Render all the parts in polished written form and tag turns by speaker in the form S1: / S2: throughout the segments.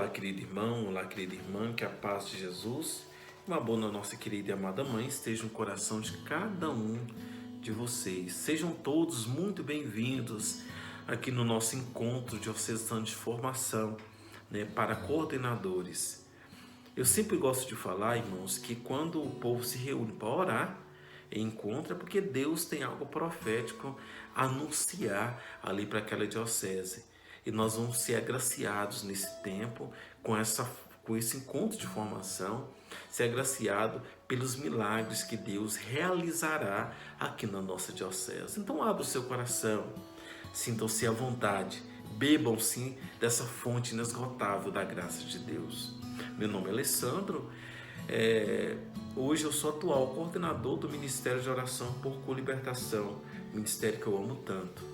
S1: Olá, querido irmão, olá, querida irmã, que a paz de Jesus e uma boa nossa querida e amada mãe esteja no coração de cada um de vocês. Sejam todos muito bem-vindos aqui no nosso encontro diocesano de formação, para coordenadores. Eu sempre gosto de falar, irmãos, que quando o povo se reúne para orar, encontra porque Deus tem algo profético a anunciar ali para aquela diocese. E nós vamos ser agraciados nesse tempo com esse encontro de formação, ser agraciado pelos milagres que Deus realizará aqui na nossa diocese. Então abra o seu coração, sintam-se à vontade, bebam sim dessa fonte inesgotável da graça de Deus. Meu nome é Alessandro, hoje eu sou atual coordenador do Ministério de Oração por Colibertação, ministério que eu amo tanto.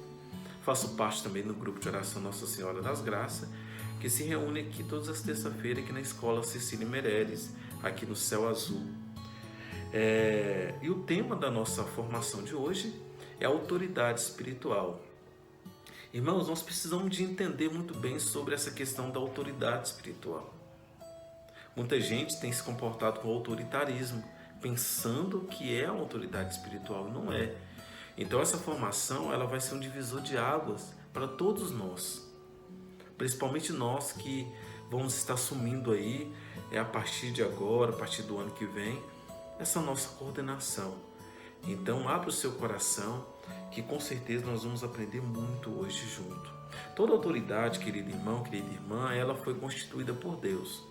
S1: Faço parte também do grupo de oração Nossa Senhora das Graças, que se reúne aqui todas as terças-feiras aqui na Escola Cecília Meireles, aqui no Céu Azul. E o tema da nossa formação de hoje é a autoridade espiritual. Irmãos, nós precisamos de entender muito bem sobre essa questão da autoridade espiritual. Muita gente tem se comportado com autoritarismo, pensando que é uma autoridade espiritual, e não é. Então essa formação ela vai ser um divisor de águas para todos nós, principalmente nós que vamos estar assumindo aí, a partir de agora, a partir do ano que vem, essa nossa coordenação. Então abra o seu coração, que com certeza nós vamos aprender muito hoje junto. Toda autoridade, querido irmão, querida irmã, ela foi constituída por Deus.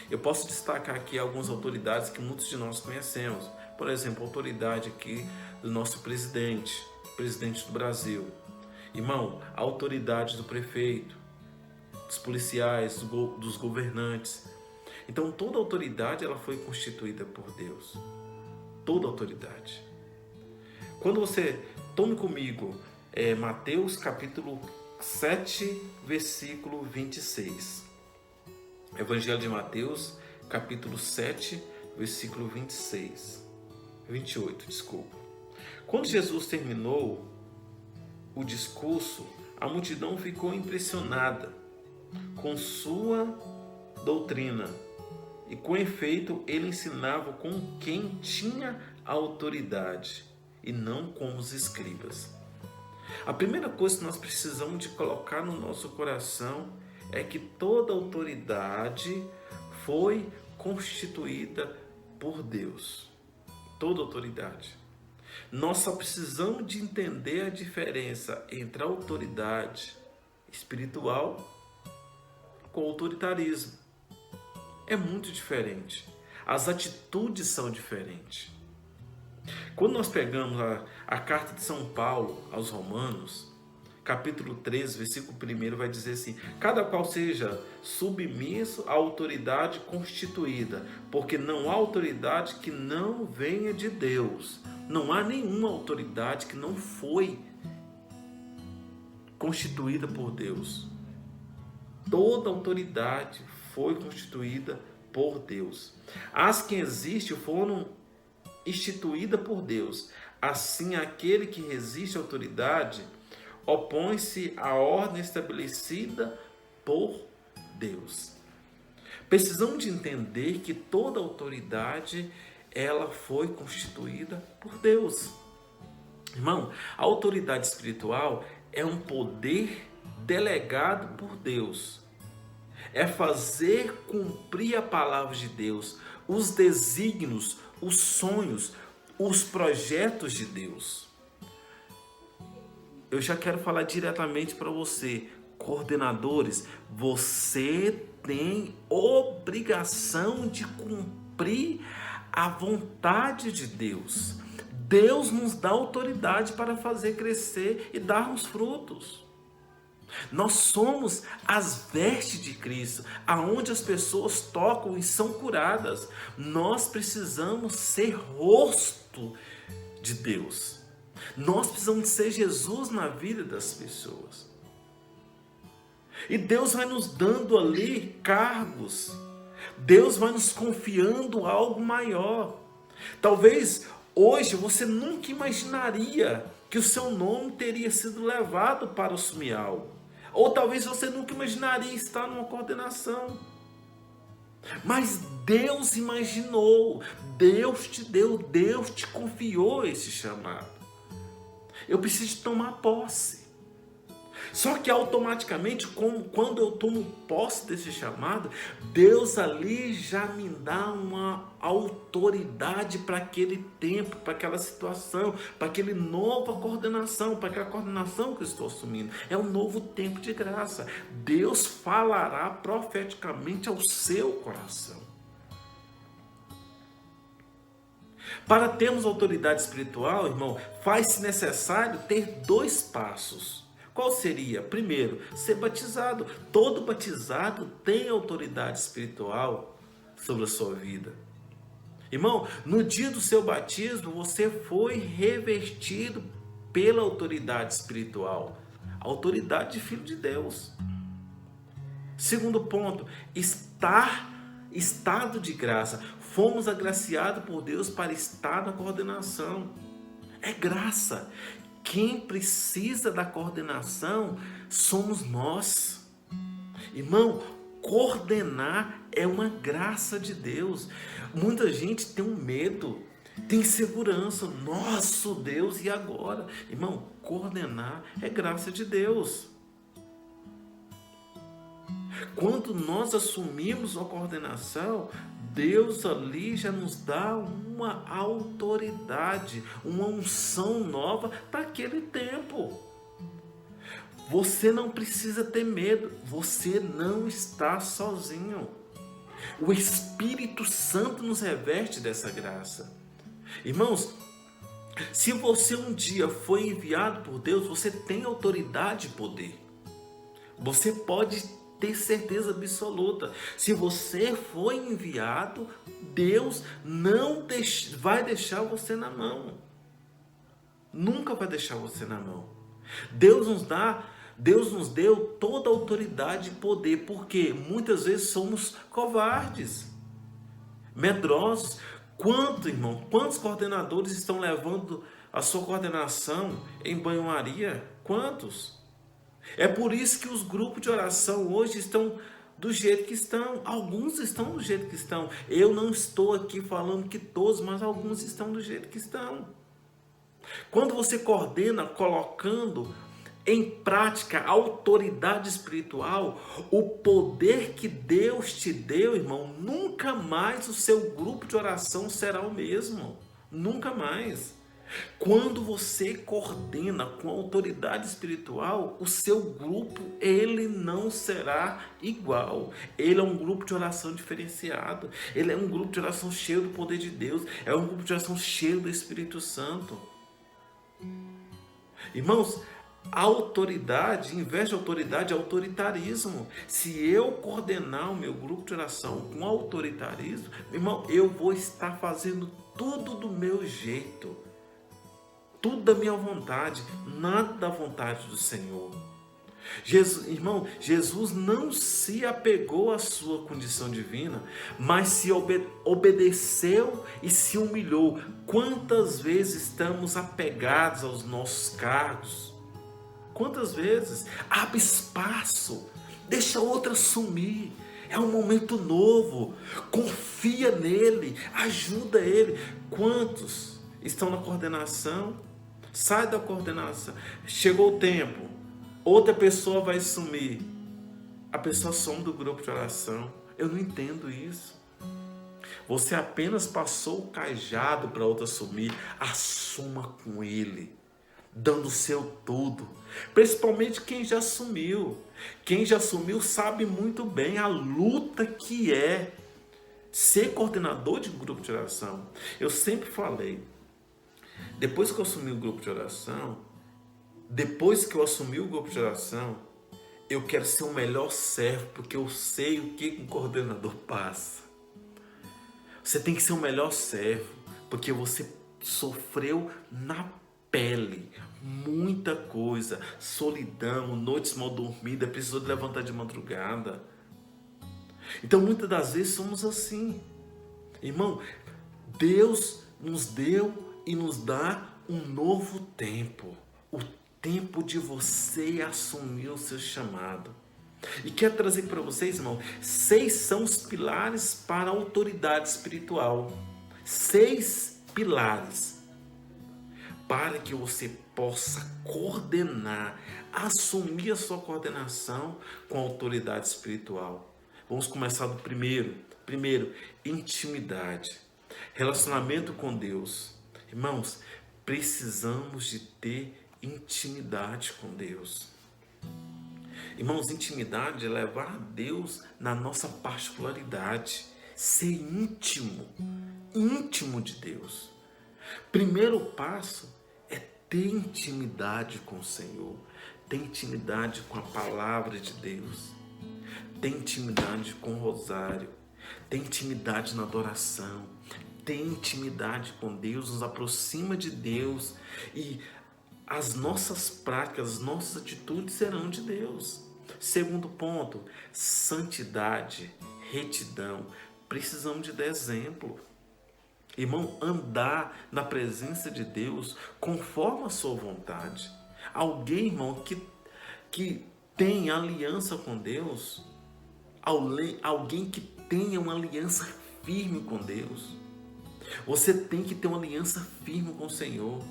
S1: Eu posso destacar aqui algumas autoridades que muitos de nós conhecemos. Por exemplo, a autoridade aqui do nosso presidente do Brasil. Irmão, a autoridade do prefeito, dos policiais, dos governantes. Então, toda autoridade ela foi constituída por Deus. Toda autoridade. Quando você tome comigo Mateus capítulo 7, versículo 26. Evangelho de Mateus, capítulo 7, versículo 28, desculpa. Quando Jesus terminou o discurso, a multidão ficou impressionada com sua doutrina. E com efeito, ele ensinava com quem tinha autoridade e não com os escribas. A primeira coisa que nós precisamos de colocar no nosso coração é que toda autoridade foi constituída por Deus. Toda autoridade. Nós só precisamos de entender a diferença entre a autoridade espiritual com o autoritarismo. É muito diferente. As atitudes são diferentes. Quando nós pegamos a carta de São Paulo aos Romanos, capítulo 13, versículo 1 vai dizer assim: cada qual seja submisso à autoridade constituída, porque não há autoridade que não venha de Deus. Não há nenhuma autoridade que não foi constituída por Deus. Toda autoridade foi constituída por Deus. As que existem foram instituídas por Deus. Assim, aquele que resiste à autoridade opõe-se à ordem estabelecida por Deus. Precisamos de entender que toda autoridade ela foi constituída por Deus. Irmão, a autoridade espiritual é um poder delegado por Deus. É fazer cumprir a palavra de Deus, os desígnios, os sonhos, os projetos de Deus. Eu já quero falar diretamente para você, coordenadores, você tem obrigação de cumprir a vontade de Deus. Deus nos dá autoridade para fazer crescer e darmos frutos. Nós somos as vestes de Cristo, aonde as pessoas tocam e são curadas. Nós precisamos ser rosto de Deus. Nós precisamos ser Jesus na vida das pessoas. E Deus vai nos dando ali cargos. Deus vai nos confiando algo maior. Talvez hoje você nunca imaginaria que o seu nome teria sido levado para assumir algo. Ou talvez você nunca imaginaria estar numa coordenação. Mas Deus imaginou, Deus te deu, Deus te confiou esse chamado. Eu preciso tomar posse. Só que automaticamente, quando eu tomo posse desse chamado, Deus ali já me dá uma autoridade para aquele tempo, para aquela situação, para aquela nova coordenação, para aquela coordenação que eu estou assumindo. É um novo tempo de graça. Deus falará profeticamente ao seu coração. Para termos autoridade espiritual, irmão, faz-se necessário ter 2 passos. Qual seria? Primeiro, ser batizado. Todo batizado tem autoridade espiritual sobre a sua vida. Irmão, no dia do seu batismo, você foi revestido pela autoridade espiritual. A autoridade de filho de Deus. Segundo ponto, estado de graça. Fomos agraciados por Deus para estar na coordenação. É graça. Quem precisa da coordenação somos nós. Irmão, coordenar é uma graça de Deus. Muita gente tem um medo, tem insegurança. Nosso Deus, e agora? Irmão, coordenar é graça de Deus. Quando nós assumimos a coordenação, Deus ali já nos dá uma autoridade, uma unção nova para aquele tempo. Você não precisa ter medo, você não está sozinho. O Espírito Santo nos reveste dessa graça. Irmãos, se você um dia foi enviado por Deus, você tem autoridade e poder. Você pode ter certeza absoluta. Se você foi enviado, Deus não vai deixar você na mão. Nunca vai deixar você na mão. Deus nos deu toda a autoridade e poder, porque muitas vezes somos covardes, medrosos. Quantos coordenadores estão levando a sua coordenação em banho-maria? Quantos? É por isso que os grupos de oração hoje estão do jeito que estão. Alguns estão do jeito que estão. Eu não estou aqui falando que todos, mas alguns estão do jeito que estão. Quando você coordena, colocando em prática a autoridade espiritual, o poder que Deus te deu, irmão, nunca mais o seu grupo de oração será o mesmo. Nunca mais. Quando você coordena com a autoridade espiritual, o seu grupo, ele não será igual. Ele é um grupo de oração diferenciado. Ele é um grupo de oração cheio do poder de Deus. É um grupo de oração cheio do Espírito Santo. Irmãos, a autoridade, em vez de autoridade, é autoritarismo. Se eu coordenar o meu grupo de oração com autoritarismo, irmão, eu vou estar fazendo tudo do meu jeito. Tudo da minha vontade, nada da vontade do Senhor. Jesus não se apegou à sua condição divina, mas se obedeceu e se humilhou. Quantas vezes estamos apegados aos nossos cargos? Quantas vezes? Abre espaço, deixa outra assumir. É um momento novo, confia nele, ajuda ele. Quantos estão na coordenação? Sai da coordenação, chegou o tempo, outra pessoa vai sumir, a pessoa some do grupo de oração. Eu não entendo isso. Você apenas passou o cajado para outra assumir. Assuma com ele, dando o seu tudo, principalmente quem já assumiu. Quem já assumiu sabe muito bem a luta que é ser coordenador de um grupo de oração. Eu sempre falei, depois que eu assumi o grupo de oração, eu quero ser o melhor servo, porque eu sei o que um coordenador passa. Você tem que ser o melhor servo, porque você sofreu na pele muita coisa, solidão, noites mal dormidas, precisou de levantar de madrugada. Então muitas das vezes somos assim. Irmão, Deus nos deu e nos dá um novo tempo. O tempo de você assumir o seu chamado. E quero trazer para vocês, irmão, 6 são os pilares para a autoridade espiritual. 6 pilares para que você possa coordenar, assumir a sua coordenação com a autoridade espiritual. Vamos começar do primeiro. Primeiro, intimidade, relacionamento com Deus. Irmãos, precisamos de ter intimidade com Deus. Irmãos, intimidade é levar Deus na nossa particularidade, ser íntimo, íntimo de Deus. Primeiro passo é ter intimidade com o Senhor, ter intimidade com a palavra de Deus, ter intimidade com o rosário, ter intimidade na adoração, ter intimidade com Deus, nos aproxima de Deus e as nossas práticas, as nossas atitudes serão de Deus. Segundo ponto, santidade, retidão. Precisamos de dar exemplo. Irmão, andar na presença de Deus conforme a sua vontade. Alguém, irmão, que tem aliança com Deus, alguém que tenha uma aliança firme com Deus. Você tem que ter uma aliança firme com o Senhor.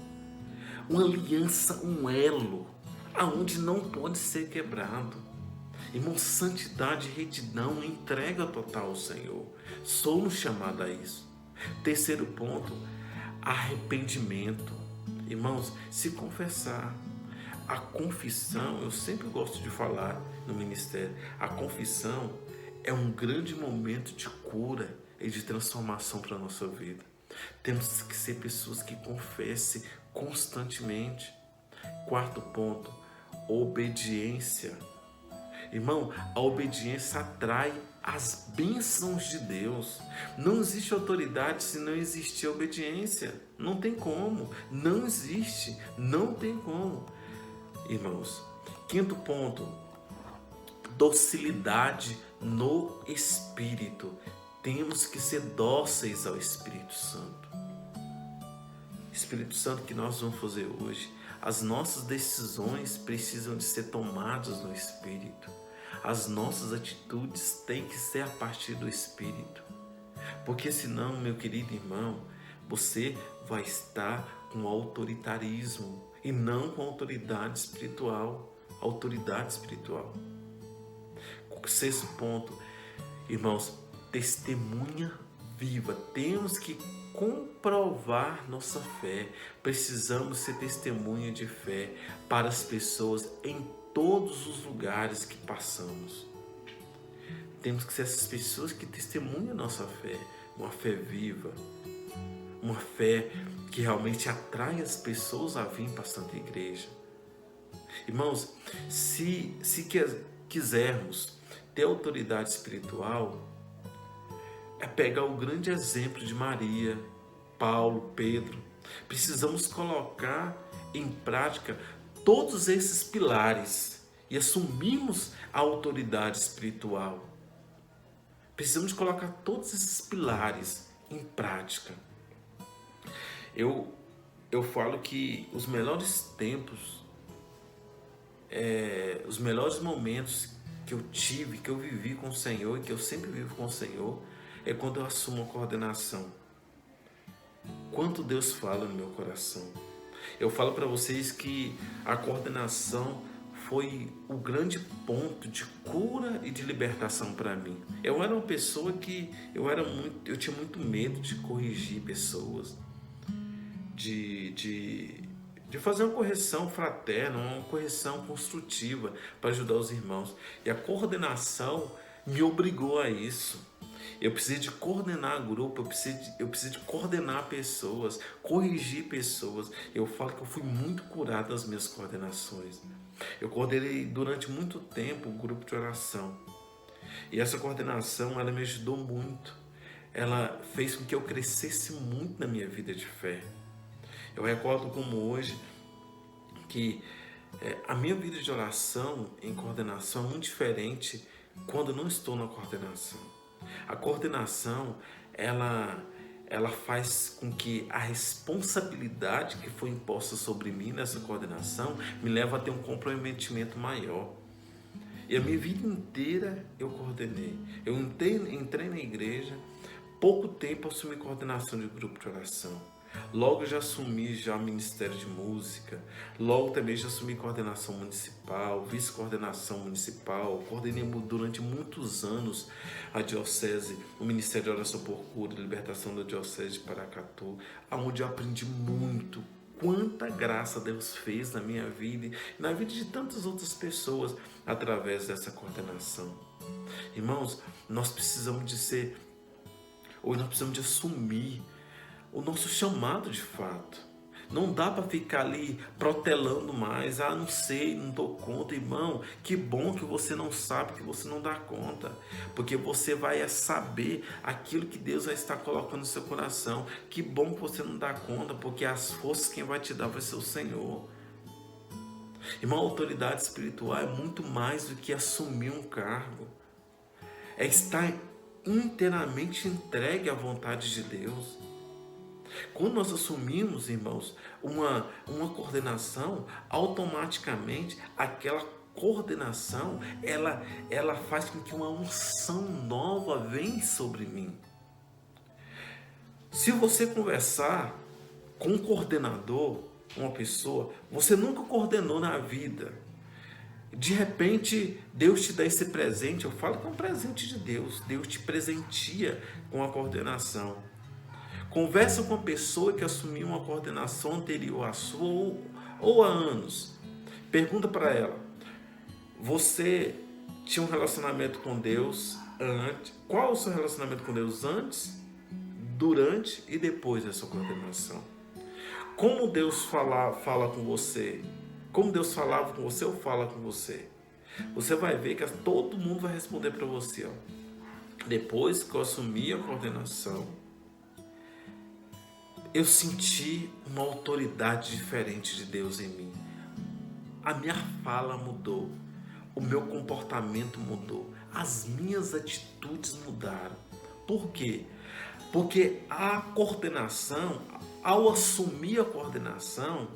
S1: Uma aliança, um elo, aonde não pode ser quebrado. Irmão, santidade e retidão, entrega total ao Senhor. Somos chamados a isso. Terceiro ponto, arrependimento. Irmãos, se confessar. A confissão, eu sempre gosto de falar no ministério, a confissão é um grande momento de cura e de transformação para a nossa vida. Temos que ser pessoas que confessem constantemente. Quarto ponto, obediência. Irmão, a obediência atrai as bênçãos de Deus. Não existe autoridade se não existir obediência. Não tem como. Não existe. Não tem como. Irmãos, quinto ponto, docilidade no Espírito. Temos que ser dóceis ao Espírito Santo. Espírito Santo, que nós vamos fazer hoje? As nossas decisões precisam de ser tomadas no Espírito. As nossas atitudes têm que ser a partir do Espírito. Porque senão, meu querido irmão, você vai estar com autoritarismo e não com autoridade espiritual. Autoridade espiritual. Sexto ponto, irmãos, testemunha viva. Temos que comprovar nossa fé. Precisamos ser testemunha de fé para as pessoas em todos os lugares que passamos. Temos que ser essas pessoas que testemunham nossa fé, uma fé viva, uma fé que realmente atrai as pessoas a vir para a Santa Igreja. Irmãos, se quisermos ter autoridade espiritual, é pegar o grande exemplo de Maria, Paulo, Pedro. Precisamos colocar em prática todos esses pilares e assumirmos a autoridade espiritual. Precisamos colocar todos esses pilares em prática. Eu falo que os melhores tempos, os melhores momentos que eu tive, que eu vivi com o Senhor e que eu sempre vivo com o Senhor, é quando eu assumo a coordenação. Quanto Deus fala no meu coração. Eu falo para vocês que a coordenação foi o grande ponto de cura e de libertação para mim. Eu era uma pessoa que eu tinha muito medo de corrigir pessoas, de fazer uma correção fraterna, uma correção construtiva para ajudar os irmãos. E a coordenação me obrigou a isso. Eu preciso de coordenar grupo, eu preciso de coordenar pessoas, corrigir pessoas. Eu falo que eu fui muito curado das minhas coordenações. Eu coordenei durante muito tempo um grupo de oração. E essa coordenação, ela me ajudou muito. Ela fez com que eu crescesse muito na minha vida de fé. Eu recordo como hoje que a minha vida de oração em coordenação é muito diferente quando não estou na coordenação. A coordenação, ela faz com que a responsabilidade que foi imposta sobre mim nessa coordenação me leve a ter um comprometimento maior. E a minha vida inteira eu coordenei. Eu entrei na igreja, pouco tempo assumi coordenação de grupo de oração. Logo já assumi já ministério de música, logo também já assumi coordenação municipal, vice-coordenação municipal, coordenei durante muitos anos a diocese, o Ministério de Oração por Cura e Libertação da Diocese de Paracatu, onde eu aprendi muito. Quanta graça Deus fez na minha vida e na vida de tantas outras pessoas através dessa coordenação. Irmãos, nós precisamos de assumir o nosso chamado de fato. Não dá para ficar ali protelando mais. Não sei, não dou conta. Irmão, que bom que você não sabe, que você não dá conta. Porque você vai saber aquilo que Deus vai estar colocando no seu coração. Que bom que você não dá conta, porque as forças quem vai te dar vai ser o Senhor. Irmão, a autoridade espiritual é muito mais do que assumir um cargo. É estar inteiramente entregue à vontade de Deus. Quando nós assumimos, irmãos, uma coordenação, automaticamente aquela coordenação, ela faz com que uma unção nova venha sobre mim. Se você conversar com um coordenador, uma pessoa, você nunca coordenou na vida. De repente, Deus te dá esse presente, eu falo que é um presente de Deus. Deus te presentia com a coordenação. Conversa com a pessoa que assumiu uma coordenação anterior à sua ou há anos. Pergunta para ela: você tinha um relacionamento com Deus antes? Qual é o seu relacionamento com Deus antes, durante e depois dessa coordenação? Como Deus fala com você? Como Deus falava com você ou fala com você? Você vai ver que todo mundo vai responder para você. Depois que eu assumi a coordenação, eu senti uma autoridade diferente de Deus em mim. A minha fala mudou, o meu comportamento mudou, as minhas atitudes mudaram. Por quê? Porque a coordenação, ao assumir a coordenação,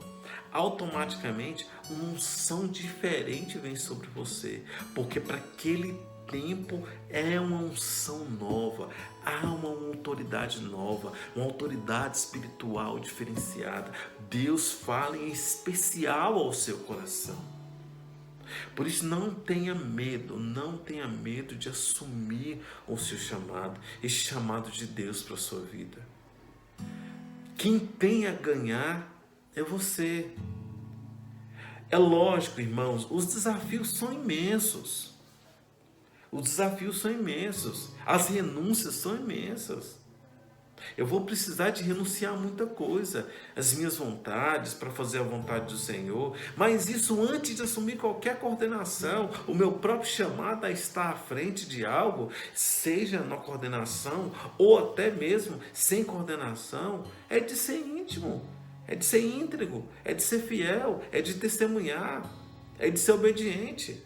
S1: automaticamente uma unção diferente vem sobre você, porque para aquele tempo é uma unção nova, há uma autoridade nova, uma autoridade espiritual diferenciada. Deus fala em especial ao seu coração. Por isso não tenha medo de assumir o seu chamado, esse chamado de Deus para a sua vida. Quem tem a ganhar é você. É lógico, irmãos, os desafios são imensos. As renúncias são imensas. Eu vou precisar de renunciar a muita coisa, as minhas vontades, para fazer a vontade do Senhor. Mas isso antes de assumir qualquer coordenação, o meu próprio chamado a estar à frente de algo, seja na coordenação ou até mesmo sem coordenação, é de ser íntimo, é de ser íntegro, é de ser fiel, é de testemunhar, é de ser obediente.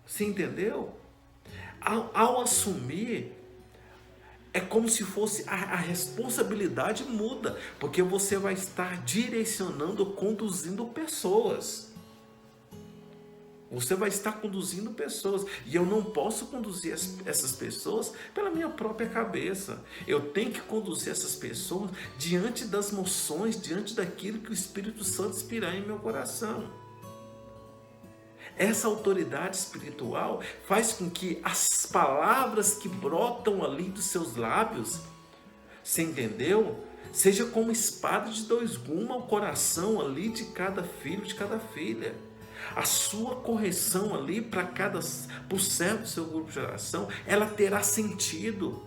S1: Você entendeu? Ao assumir, é como se fosse a responsabilidade muda, porque você vai estar direcionando, conduzindo pessoas. Você vai estar conduzindo pessoas. E eu não posso conduzir essas pessoas pela minha própria cabeça. Eu tenho que conduzir essas pessoas diante das moções, diante daquilo que o Espírito Santo inspirar em meu coração. Essa autoridade espiritual faz com que as palavras que brotam ali dos seus lábios, você entendeu? Seja como espada de dois gumes ao coração ali de cada filho, de cada filha. A sua correção ali por servo do seu grupo de oração, ela terá sentido.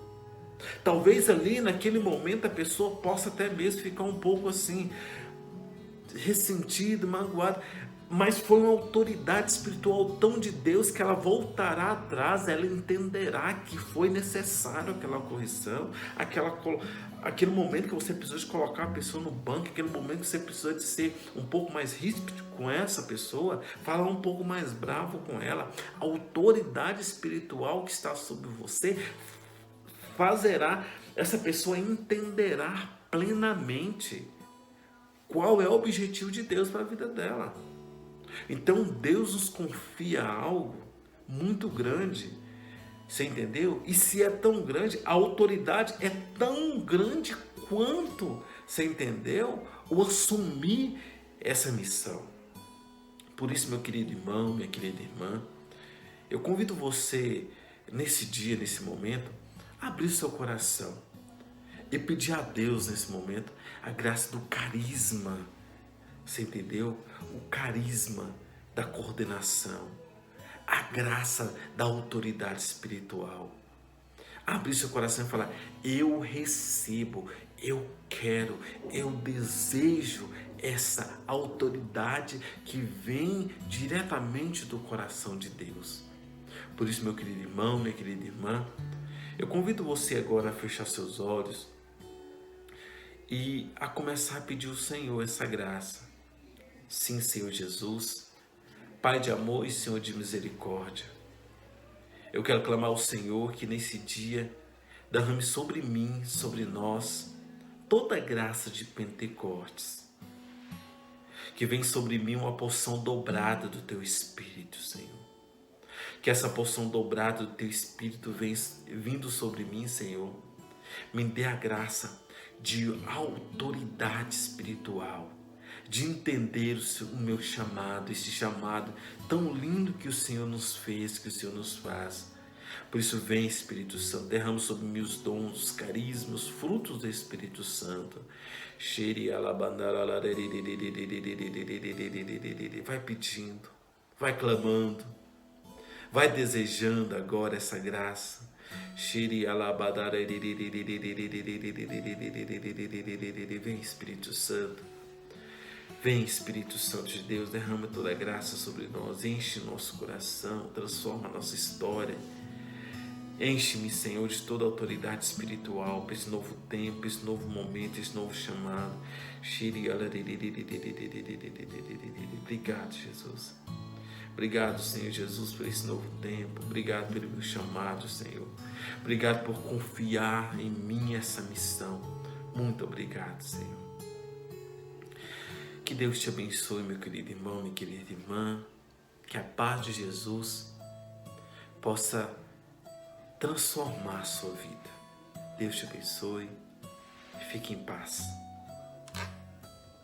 S1: Talvez ali naquele momento a pessoa possa até mesmo ficar um pouco assim, ressentida, magoada. Mas foi uma autoridade espiritual tão de Deus que ela voltará atrás, ela entenderá que foi necessário aquela correção, aquele momento que você precisou de colocar a pessoa no banco, aquele momento que você precisou de ser um pouco mais ríspido com essa pessoa, falar um pouco mais bravo com ela. A autoridade espiritual que está sobre você fazerá, essa pessoa entenderá plenamente qual é o objetivo de Deus para a vida dela. Então Deus nos confia algo muito grande. Você entendeu? E se é tão grande, a autoridade é tão grande quanto, você entendeu? O assumir essa missão. Por isso, meu querido irmão, minha querida irmã, eu convido você, nesse dia, nesse momento, a abrir seu coração e pedir a Deus, nesse momento, a graça do carisma. Você entendeu? O carisma da coordenação, a graça da autoridade espiritual. Abrir seu coração e falar: eu recebo, eu quero, eu desejo essa autoridade que vem diretamente do coração de Deus. Por isso, meu querido irmão, minha querida irmã, eu convido você agora a fechar seus olhos e a começar a pedir ao Senhor essa graça. Sim, Senhor Jesus, Pai de amor e Senhor de misericórdia, eu quero clamar ao Senhor que nesse dia derrame sobre mim, sobre nós, toda a graça de Pentecostes. Que vem sobre mim uma porção dobrada do Teu Espírito, Senhor. Que essa porção dobrada do Teu Espírito venha vindo sobre mim, Senhor. Me dê a graça de autoridade espiritual, de entender o meu chamado, esse chamado tão lindo que o Senhor nos fez, que o Senhor nos faz. Por isso vem, Espírito Santo, derrama sobre mim os dons, os carismas, os frutos do Espírito Santo. Vai pedindo, vai clamando, vai desejando agora essa graça. Vem, Espírito Santo. Vem, Espírito Santo de Deus, derrama toda a graça sobre nós, enche nosso coração, transforma a nossa história. Enche-me, Senhor, de toda a autoridade espiritual para esse novo tempo, esse novo momento, esse novo chamado. Obrigado, Jesus. Obrigado, Senhor Jesus, por esse novo tempo. Obrigado pelo meu chamado, Senhor. Obrigado por confiar em mim essa missão. Muito obrigado, Senhor. Que Deus te abençoe, meu querido irmão, minha querida irmã. Que a paz de Jesus possa transformar a sua vida. Deus te abençoe. Fique em paz.